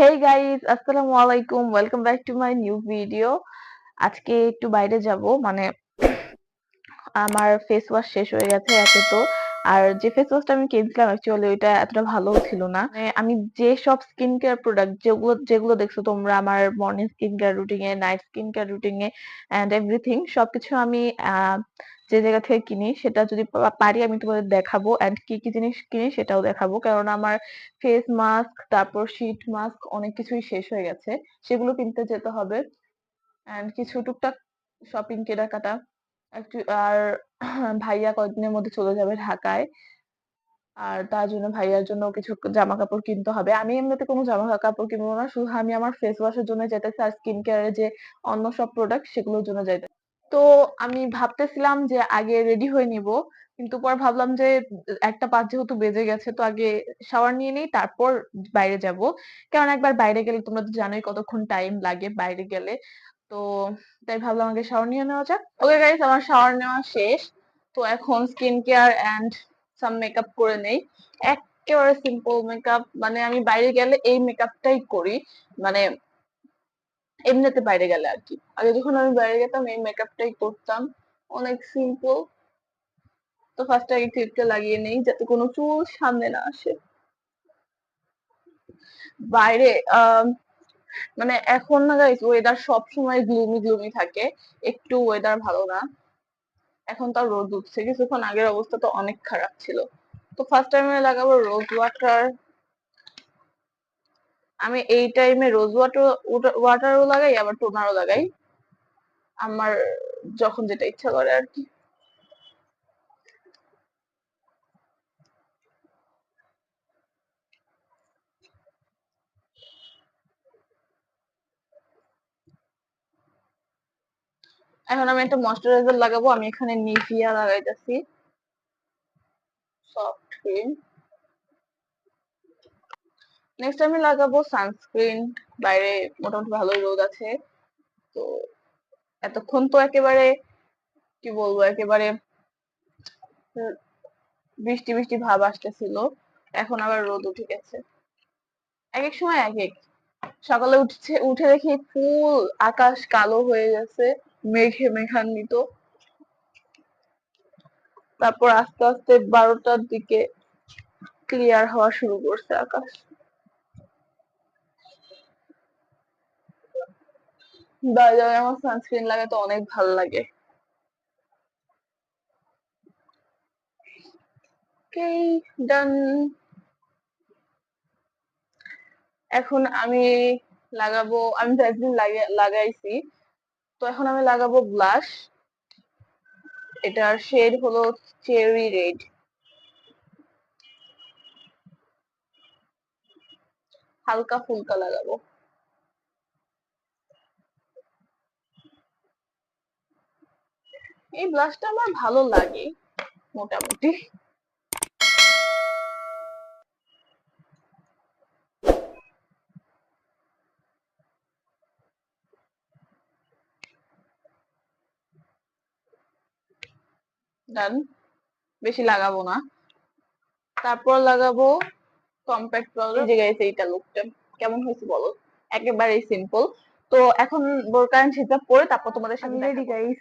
Hey guys, আসসালামু আলাইকুম। Welcome back to my new video. আজকে একটু বাইরে যাব, মানে আমার ফেস ওয়াশ শেষ হয়ে গেছে একে তো। আর যে ফেস ওয়াশটা আমি কিনছিলাম অ্যাকচুয়ালি ওইটা এতটা ভালো ছিল না। মানে আমি যে সব স্কিন কেয়ার প্রোডাক্ট যেগুলো যেগুলো দেখছো তোমরা আমার মর্নিং স্কিন কেয়ার রুটিনে, নাইট স্কিন কেয়ার রুটিনে এন্ড এভরিথিং, সবকিছু আমি যে জায়গা থেকে কিনি সেটা যদি পারি আমি তোমাদের দেখাবো, এন্ড কি কি জিনিস কিনি সেটাও দেখাবো। কারণ আমার ফেস মাস্ক, তারপর শীট মাস্ক অনেক কিছুই শেষ হয়ে গেছে, সেগুলো কিনতে যেতে হবে। এন্ড কিছু টুকটাক শপিং কেনাকাটা আর ভাইয়া কয়েকদিনের মধ্যে চলে যাবে ঢাকায়। আর তার জন্য ভাইয়ার জন্য কিছু জামা কাপড় কিনতে হবে। আমি এমনিতে কোনো জামা কাপড় কিনবো না, শুধু আমি আমার ফেস ওয়াশের জন্য যাইতেছি আর স্কিন কেয়ারের যে অন্য সব প্রোডাক্ট সেগুলোর জন্য যাইতেছি। তো আমি ভাবতেছিলাম যে আগে রেডি হয়ে নিব, কিন্তু পর ভাবলাম যে 1টা 5 যেহেতু বেজে গেছে, তো আগে শাওয়ার নিয়ে নেই, তারপর বাইরে যাব। কারণ একবার বাইরে গেলে তোমরা তো জানোই কতক্ষণ টাইম লাগে বাইরে গেলে। তো তাই ভাবলাম আগে শাওয়ার নিয়ে নেওয়া যাক। ওকে গাইস, আমার শাওয়ার নেওয়া শেষ। তো এখন skin care and some makeup করে নেই। একেবারে সিম্পল মেকআপ, মানে আমি বাইরে গেলে এই মেকআপটাই করি। মানে এমনিতে বাইরে গেলে আর কি, আগে যখন আমি বাইরে যেতাম এই মেকআপটাই করতাম, অনেক সিম্পল। তো ফার্স্টে আগে ক্লিপটা লাগিয়ে নেই যাতে কোনো চুল সামনে না আসে। বাইরে মানে এখন না গাইস, ওয়েদার সব সময় গ্লুমি গ্লুমি থাকে, একটু ওয়েদার ভালো না। এখন তাও রোদ উঠছে, কিছুক্ষণ আগের অবস্থা তো অনেক খারাপ ছিল। তো ফার্স্ট টাইমে লাগাবো রোজ ওয়াটার। আমি এই টাইমে রোজ ওয়াটারও লাগাই, আবার টোনারও লাগাই, আমার যখন যেটা ইচ্ছা করে আর কি। এখন আমি একটা ময়শ্চারাইজার লাগাবো, আমি এখানে নিভিয়া লাগাইতেছি সফট ক্রিম। নেক্সট আমি লাগাবো সানস্ক্রিন। বাইরে মোটামুটি ভালোই রোদ আছে, তো এতক্ষণ তো একেবারে কি বলবো, একেবারে বৃষ্টি বৃষ্টি ভাব আসতেছিল, এখন আবার রোদ উঠে গেছে। এক এক সময় এক এক, সকালে উঠে দেখি ফুল আকাশ কালো হয়ে গেছে, মেঘে মেঘান্বিত। তারপর আস্তে আস্তে 12টার দিকে ক্লিয়ার হওয়া শুরু করছে আকাশ। বাই দ্য ওয়ে, আমার সানস্ক্রিন লাগাতে অনেক ভালো লাগে। ওকেই, ডান। এখন আমি লাগাবো, আমি ভ্যাসলিন লাগাইছি, তো এখন আমি লাগাবো ব্লাশ। এটার শেড হলো চেরি রেড। হালকা ফুলকা লাগাবো। এই ব্লাশটা আমার ভালো লাগে মোটামুটি। ডান, বেশি লাগাবো না। তারপর লাগাবো কম্প্যাক্ট পাউডার। এই যে গাইস, এইটা লুকটা কেমন হয়েছে বলো, একেবারেই সিম্পল। তো এখন বোরকা এন্ড হিজাব পরে তারপর তোমাদের সাথে রেডি গাইস।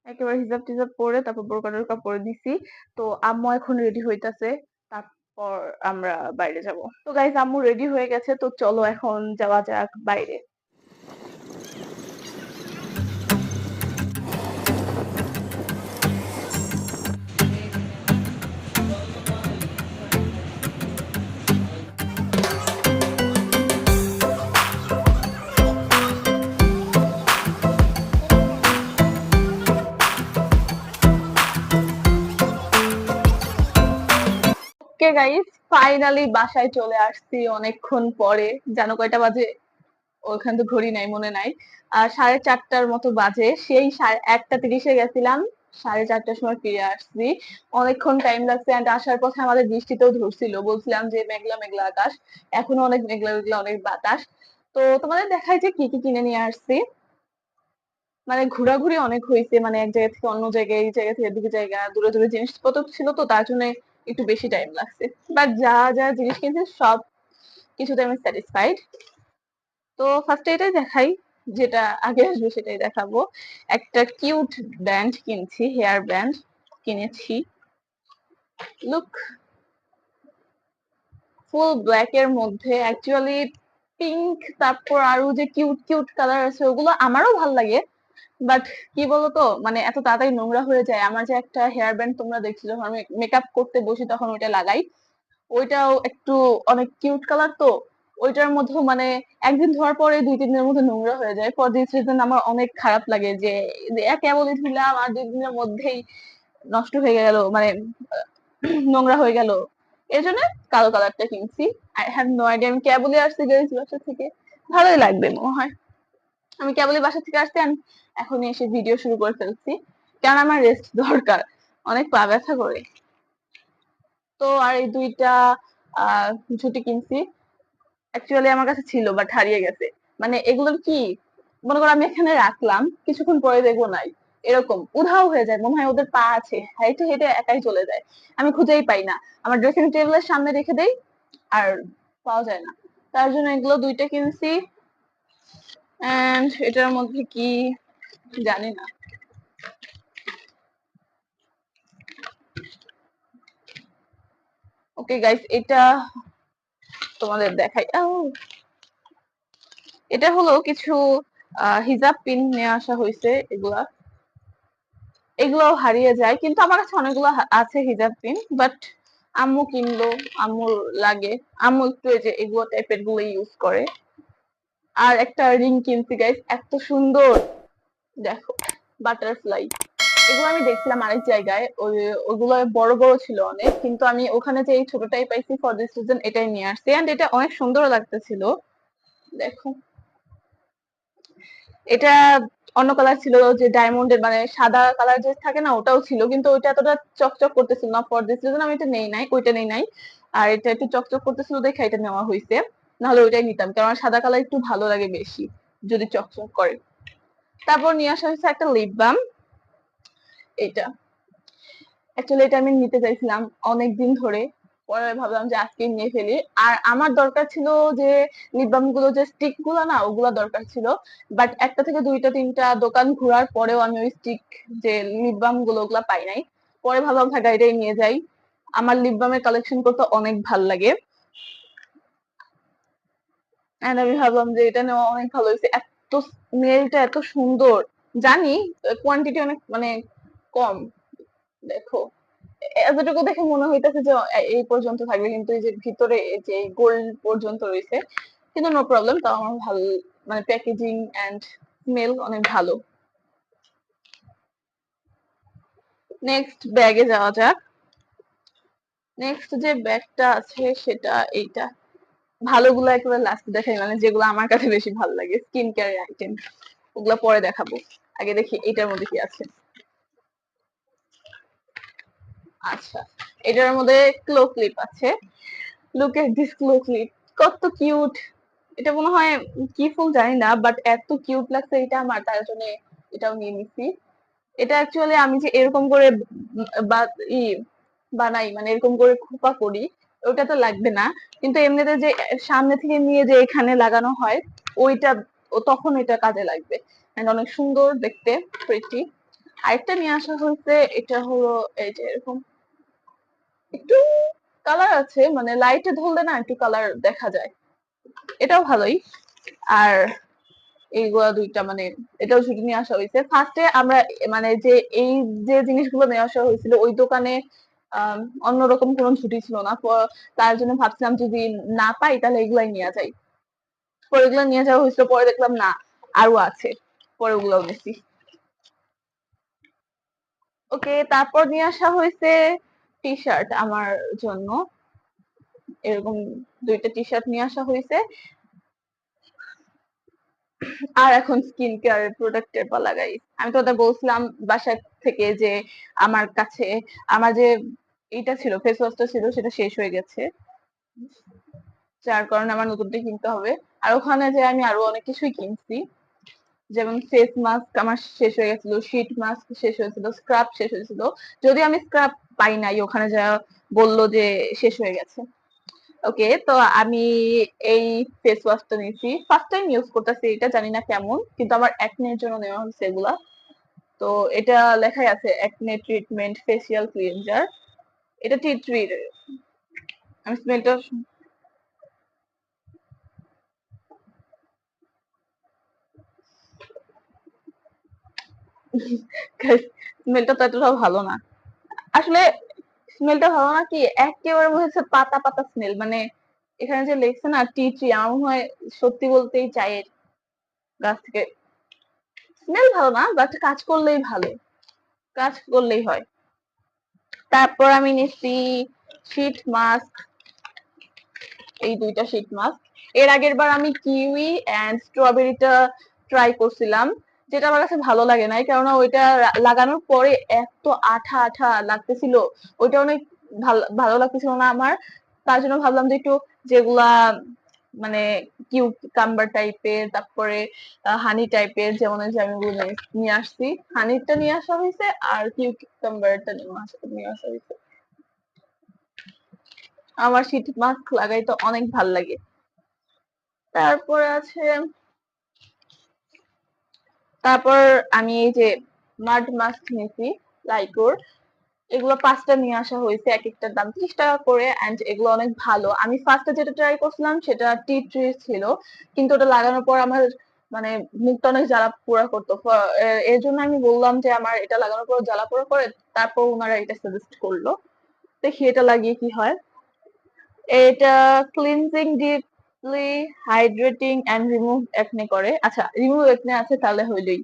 একেবারে হিজাব টিজাব পরে তারপর বোরকা টোরকা পরে দিছি। তো আম্মু এখন রেডি হইতাছে, তারপর আমরা বাইরে যাব। তো গাইস, আম্মু রেডি হয়ে গেছে, তো চলো এখন যাওয়া যাক বাইরে। ওকে গাইস, ফাইনালি বাসায় চলে আসছি অনেকক্ষণ পরে। জানো কয়টা বাজে? ওখানে তো ঘড়ি নাই, মনে নাই। 4:30টার মতো বাজে। সেই 1:30-এ গেছিলাম, 4:30টার সময় ফিরে আসছি। অনেকক্ষণ টাইম লাগছে, এন্ড আসার পথে আমাদের বৃষ্টিতেও ধরছিল, বলছিলাম যে মেঘলা মেঘলা আকাশ, এখনো অনেক মেঘলা মেঘলা, অনেক বাতাস। তো তোমাদের দেখাই যে কি কি কিনে নিয়ে আসছি। মানে ঘোরাঘুরি অনেক হয়েছে, মানে এক জায়গা থেকে অন্য জায়গায়, এই জায়গা থেকে দুটো জায়গা, দূরে দূরে জিনিসপত্র ছিল, তো তার জন্য একটু বেশি টাইম লাগছে। বাট যা যা জিনিস কিনছি সব কিছুতে আমি স্যাটিসফাইড। তো ফার্স্টে এটাই দেখাই, যেটা আগে আসবে সেটাই দেখাবো। একটা কিউট ব্যান্ড কিনছি, হেয়ার ব্যান্ড কিনেছি। লুক, ফুল ব্ল্যাক এর মধ্যে অ্যাকচুয়ালি পিঙ্ক, তারপর আরো যে কিউট কিউট কালার আছে ওগুলো আমারও ভালো লাগে, বাট কি বলতো মানে এত তাড়াতাড়ি নোংরা হয়ে যায়। আমার যে একটা হেয়ার ব্যান্ড তোমরা দেখছো, যখন আমি মেকআপ করতে বসি তখন ওইটা লাগাই, ওইটাও একটু অনেক কিউট কালার, তো ওইটার মধ্যে মানে একদিন ধোয়ার পরে 2-3 দিনের মধ্যে নোংরা হয়ে যায়। ফর দিস রিজন আমার অনেক খারাপ লাগে যে কেবলই ধুলাম আর 2 দিনের মধ্যেই নষ্ট হয়ে গেল, মানে নোংরা হয়ে গেল। এই জন্য কালো কালারটা কিনছি। আই হ্যাভ নো আইডিয়া, আমি কেবলই আসছি গাইস বাসা থেকে, ভালোই লাগবে মনে হয়। আমি কেবলই বাসা থেকে আসছি, আমি এখনই এসে ভিডিও শুরু করে ফেলছি, কারণ আমার রেস্ট দরকার, অনেক পা ব্যথা করে। তো আর এই দুইটা ঝুটি কিনছি, অ্যাকচুয়ালি আমার কাছে ছিল বাট হারিয়ে গেছে। মানে এগুলোর কি, মনে করো আমি এখানে রাখলাম, কিছুক্ষণ পরে দেখবো নাই, এরকম উধাও হয়ে যায়, মনে হয় ওদের পা আছে, হেঁটে হেঁটে একাই চলে যায়, আমি খুঁজেই পাই না। আমার ড্রেসিং টেবিলের সামনে রেখে দেই আর পাওয়া যায় না। তার জন্য এগুলো দুইটা কিনছি। এন্ড এটার মধ্যে কি জানি না। ওকে গাইস, এটা তোমাদের দেখাই। এটা হলো কিছু হিজাব পিন নিয়ে আসা হয়েছে। এগুলা এগুলোও হারিয়ে যায়, কিন্তু আমার কাছে অনেকগুলো আছে হিজাব পিন, বাট আম্মু কিনলো, আম্মুর লাগে, আম্মু একটু এই যে এগুলো টাইপের গুলো ইউজ করে। আর একটা রিং কিনছি গাইস, এত সুন্দর, দেখো, বাটারফ্লাই। এগুলো আমি দেখছিলাম আরেক জায়গায়, ওগুলো বড় বড় ছিল অনেক, কিন্তু আমি ওখানে যে এই ছোটটাই পাইছি, ফর দিস রিজন এটাই নিয়ে আসছি। এন্ড এটা অনেক সুন্দর লাগতেছিল, দেখো। এটা অন্য কালার ছিল, যে ডায়মন্ডের মানে সাদা কালার যে থাকে না, ওটাও ছিল, কিন্তু ওইটা এতটা চকচক করতেছিল না, ফর দিস রিজন আমি এটা নেই নাই, ওইটা নেই নাই। আর এটা একটু চকচক করতেছিল দেখে এটা নেওয়া হয়েছে, নাহলে ওইটাই নিতাম, কারণ সাদা কালার একটু ভালো লাগে বেশি যদি চকচক করে। তারপর নিয়ে আসা হয়েছে একটা লিপ বাম। এটা অ্যাকচুয়ালি এটা আমি নিতে চাইছিলাম অনেকদিন ধরে, পরে ভাবলাম যে আজকে নিয়ে ফেলি। আর আমার দরকার ছিল যে লিপ বাম গুলো, যে স্টিক গুলো না, ওগুলা দরকার ছিল, বাট একটা থেকে দুইটা তিনটা দোকান ঘোরার পরেও আমি ওই স্টিক যে লিপ বাম গুলো ওগুলা পাই নাই। পরে ভাবলাম থাকা এটাই নিয়ে যাই, আমার লিপ বামের কালেকশন করতে অনেক ভাল লাগে। এন্ড আমি ভাবলাম যে এটা নেওয়া অনেক ভালো হয়েছে, এত স্মেলটা এত সুন্দর। জানি কোয়ান্টিটি অনেক মানে কম, দেখো, এতটুকু দেখে মনে হইতেছে যে এই পর্যন্ত থাকবে, কিন্তু এই যে ভিতরে এই যে গোল্ড পর্যন্ত রয়েছে, কিন্তু নো প্রবলেম, তাও আমার ভালো, মানে প্যাকেজিং এন্ড স্মেল অনেক ভালো। নেক্সট ব্যাগে যাওয়া যাক। নেক্সট যে ব্যাগটা আছে সেটা এইটা, ভালোগুলো একেবারে লাস্টে দেখাই, মানে যেগুলো আমার কাছে বেশি ভালো লাগে, স্কিন কেয়ার আইটেম, ওগুলো পরে দেখাবো। আগে দেখি এটার মধ্যে কি আছে। আচ্ছা, এটার মধ্যে ক্লো ক্লিপ আছে। Look at this claw clip, কত কিউট। এটা মনে হয় কি ফুল জানি না, বাট এত কিউট লাগছে এটা আমার, তার জন্য এটাও নিয়ে নিছি। এটা অ্যাকচুয়ালি আমি যে এরকম করে বা ই বানাই, মানে এরকম করে খোপা করি, ওটা তো লাগবে না, কিন্তু এমনিতে যে সামনে থেকে নিয়ে যে এখানে লাগানো হয় ওইটা, তখন এটা কাজে লাগবে। এন্ড অনেক সুন্দর দেখতে, প্রিটি। আরেকটা নিয়ে আসা হয়েছে, এটা হলো এই যে এরকম একটু কালার আছে, মানে লাইটে ধরলে না একটু কালার দেখা যায়, এটাও ভালোই। আর এইগুলা দুইটা মানে এটাও ছুটি নিয়ে আসা হয়েছে। ফার্স্টে আমরা মানে যে এই যে জিনিসগুলো নিয়ে আসা হয়েছিল ওই দোকানে অন্যরকম কোনো ছুটি ছিল না, তার জন্য ভাবছিলাম যদি না পাই তাহলে এগুলাই নিয়ে যাই। পরে এগুলো নিয়ে যাওয়া হয়েছিল, পরে দেখলাম না আরো আছে, পরে ওগুলোও নিছি। ওকে, তারপর নিয়ে আসা হয়েছে টি শার্ট আমার জন্য, এরকম দুইটা টি শার্ট নিয়ে আসা হয়েছে। আর এখন স্কিন কেয়ার প্রোডাক্টের পালা গাইস। আমি তো ওটা বলছিলাম বাসা থেকে যে আমার কাছে আমার যে এটা ছিল, ফেস ওয়াশটা ছিল, সেটা শেষ হয়ে গেছে, যার কারণে আমার নতুনটা কিনতে হবে। আর ওখানে যে আমি আরো অনেক কিছুই কিনছি, যেমন ফেস মাস্ক আমার শেষ হয়ে গেছিল, শীট মাস্ক শেষ হয়েছিল, স্ক্রাব শেষ হয়েছিল। যদি আমি স্ক্রাব পাই নাই, ওখানে যা বললো যে শেষ হয়ে গেছে। ওকে, তো আমি এই ফেস ওয়াশটা নিয়েছি, ফার্স্ট টাইম ইউজ করতেছি, এটা জানি না কেমন, কিন্তু আমার একনের জন্য নেওয়া হচ্ছে এগুলা। তো এটা লেখাই আছে একনে ট্রিটমেন্ট ফেসিয়াল ক্লিনজার, এটা টি ট্রি। আমি স্মেলটা স্মেলটা তো এতটাও ভালো না আসলে। স্মেলটা ভালো না কি, একেবারে মনে হচ্ছে পাতা পাতা স্মেল, মানে এখানে যে লেখছে না টি ট্রি, আমার মনে হয় সত্যি বলতেই চায়ের গাছ থেকে। স্মেল ভালো না, বাট কাজ করলেই ভালো, কাজ করলেই হয়। তারপর আমি নিচ্ছি শীট মাস্ক, এই দুইটা শীট মাস্ক। এর আগের বার আমি কিউই এন্ড স্ট্রবেরিটা ট্রাই করছিলাম, যেটা আমার কাছে ভালো লাগে নাই, কেননা ওইটা লাগানোর পরে এত আঠা আঠা লাগতেছিল, ওইটা অনেক ভালো ভালো লাগতেছিল না আমার। তার জন্য ভাবলাম যে একটু যেগুলা মানে কিউকাম্বার টাইপের, তারপরে হানি টাইপের, যেমন ওই যে আমি ওগুলো নিয়ে আসছি, হানিটা নিয়ে আসা হয়েছে আর কিউকাম্বারটা নিয়ে আসা হয়েছে। আমার শীত মাস্ক লাগাইতে অনেক ভাল লাগে। তারপর আছে, তারপর আমি এই যে মাড মাস্ক নিয়েছি লাইকোর, এগুলো 5টা নিয়ে আসা হয়েছে, এক একটার দাম 30 টাকা করে, এন্ড এগুলো অনেক ভালো। আমি ফার্স্টে যেটা ট্রাই করছিলাম সেটা টি ট্রি ছিল, কিন্তু ওটা লাগানোর পর আমার মানে মুখটা অনেক জ্বালা পোড়া করতো, এর জন্য আমি বললাম যে আমার এটা লাগানোর পর জ্বালা পোড়া করে। তারপর ওনারা এটা সাজেস্ট করলো, দেখি এটা লাগিয়ে কি হয়। এটা cleansing, deeply hydrating and remove acne করে। আচ্ছা, রিমুভ একনে আছে তাহলে হইলই,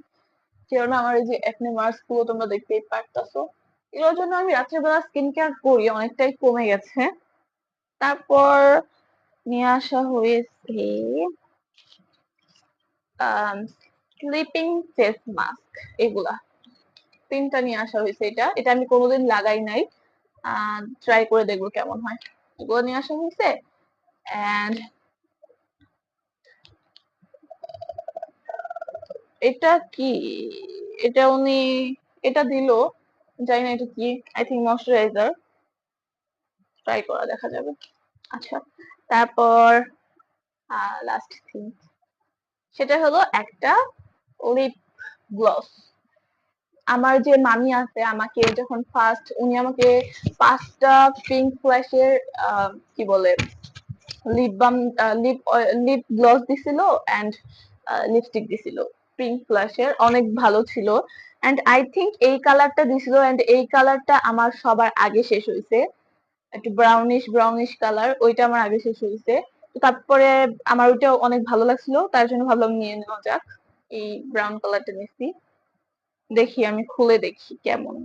কেননা আমার এই যে একনে মার্কস গুলো তোমরা দেখতেই পারতাছো, এগুলোর জন্য আমি রাত্রেবেলা স্কিন কেয়ার করি, অনেকটাই কমে গেছে। তারপর নিয়ে আসা হয়েছে স্লিপিং ফেস মাস্ক, এগুলা 3টা নিয়ে আসা হয়েছে। এটা এটা আমি কোনোদিন লাগাই নাই, ট্রাই করে দেখবো কেমন হয়। এগুলো নিয়ে আসা হয়েছে। এন্ড এটা কি, এটা উনি এটা দিল, জানি না এটা কি, আই থিঙ্ক ময়শ্চারাইজার, ট্রাই করা দেখা যাবে। আচ্ছা, তারপর লাস্ট থিং, সেটা হলো একটা লিপ গ্লস। আমার যে মামি আছে, আমাকে যখন ফার্স্ট উনি আমাকে 5টা পিঙ্ক ফ্ল্যাশের কি বলে lip balm, lip lip gloss দিছিল এন্ড লিপস্টিক দিছিল, পিঙ্ক ফ্ল্যাশের, অনেক ভালো ছিল। এন্ড আই থিঙ্ক এই কালারটা দিছিল, এন্ড এই কালারটা আমার সবার আগে শেষ হয়েছে, একটু ব্রাউনিশ ব্রাউনিশ কালার, ওইটা আমার আগে শেষ হয়েছে। তো তারপরে আমার ওইটা অনেক ভালো লাগছিল, তার জন্য ভাবলাম নিয়ে নেওয়া যাক, এই ব্রাউন কালারটা নিচ্ছি। দেখি আমি খুলে দেখি কেমন।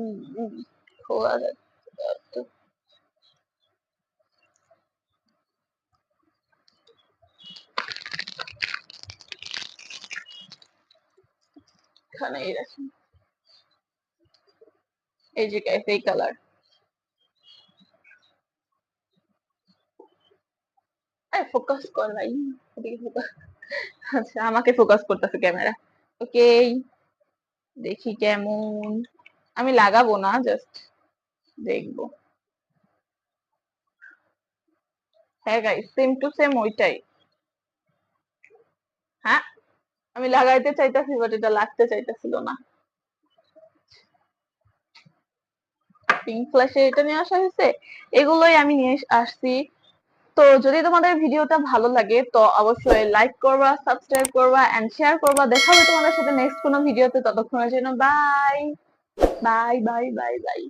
উম, উম, খোলা যাচ্ছে, এখানে এই দেখেন, এই যে guys, এই কালার। ফোকাস কর ভাই, ওদিকে ফোকাস। আচ্ছা, আমাকে ফোকাস করতেছে ক্যামেরা। ওকে, দেখি কেমন। আমি লাগাবো না, জাস্ট দেখবো। হ্যাঁ গাইস, সেম টু সেম ওইটাই। হ্যাঁ, আমি লাগাইতে চাইতাছি বাট এটা লাগতে চাইতাছিল না। পিঙ্ক ফ্ল্যাশে এটা নিয়ে আসা হয়েছে, এগুলোই আমি নিয়ে আসছি। তো যদি তোমাদের ভিডিওটা ভালো লাগে তো অবশ্যই লাইক করবা, সাবস্ক্রাইব করবা এন্ড শেয়ার করবা। দেখা হবে তোমাদের সাথে নেক্সট কোনো ভিডিওতে, ততক্ষণের জন্য bye bye bye bye bye.